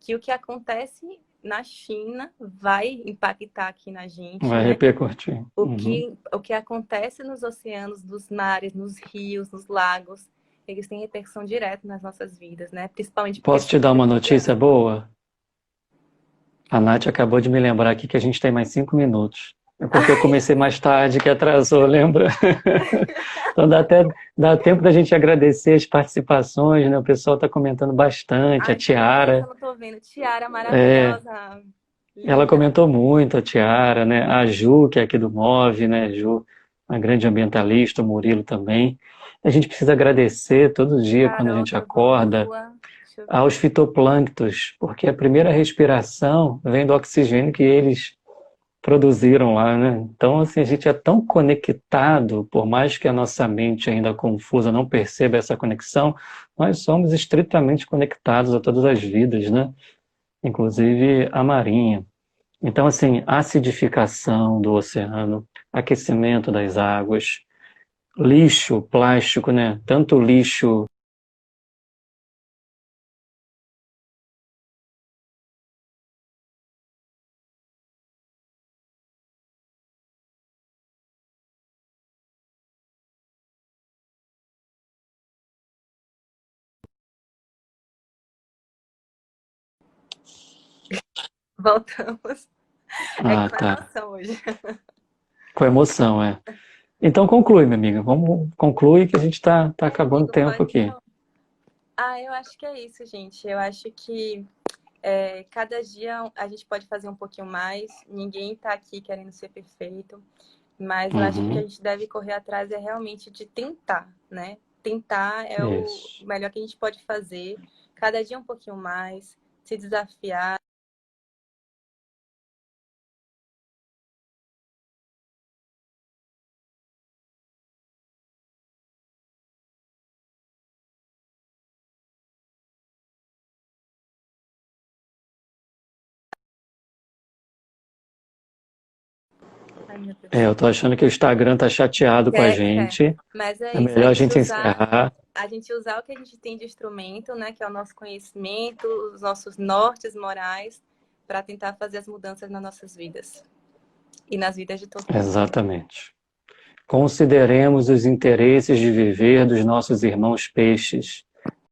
que o que acontece na China vai impactar aqui na gente, Vai né? repercutir. O Uhum. que, o que acontece nos oceanos, nos mares, nos rios, nos lagos, eles têm repercussão direta nas nossas vidas, né? Principalmente porque Posso te dar uma notícia boa? A Nath acabou de me lembrar aqui que a gente tem mais 5 minutos. É porque eu Ai, comecei mais tarde, que atrasou, lembra? Então dá tempo da gente agradecer as participações, né? O pessoal está comentando bastante. A ai, cadê mesmo? Eu Tiara, não tô vendo. Tiara é, maravilhosa, ela linda. comentou muito, a Tiara, né? A Ju, que é aqui do Move, né? Ju, uma grande ambientalista, o Murilo também. A gente precisa agradecer todo dia quando a Carol gente tá falando acorda boa. Deixa eu aos ver. fitoplânctons, porque a primeira respiração vem do oxigênio que eles produziram lá, né? Então, assim, a gente é tão conectado, por mais que a nossa mente ainda confusa não perceba essa conexão, nós somos estritamente conectados a todas as vidas, né? Inclusive a marinha. Então, assim, acidificação do oceano, aquecimento das águas, lixo, plástico, né? Tanto lixo. Voltamos. É Ah, com tá. emoção hoje. Com emoção, é. Então conclui, minha amiga. Vamos concluir que a gente tá É, acabando o amigo, tempo pode aqui. falar. Eu acho que é isso, gente. Eu acho que cada dia a gente pode fazer um pouquinho mais. Ninguém está aqui querendo ser perfeito, mas eu acho que o que a Uhum, gente deve correr atrás é realmente de tentar, né? Tentar é o isso. melhor que a gente pode fazer. Cada dia um pouquinho mais, se desafiar. Ai, meu É, Deus. eu tô achando que o Instagram tá chateado com a Quer. gente. Mas é É isso, melhor a gente encerrar. a gente usar o que a gente tem de instrumento, né, que é o nosso conhecimento, os nossos nortes morais, para tentar fazer as mudanças nas nossas vidas e nas vidas de todo mundo. Exatamente. Consideremos os interesses de viver dos nossos irmãos peixes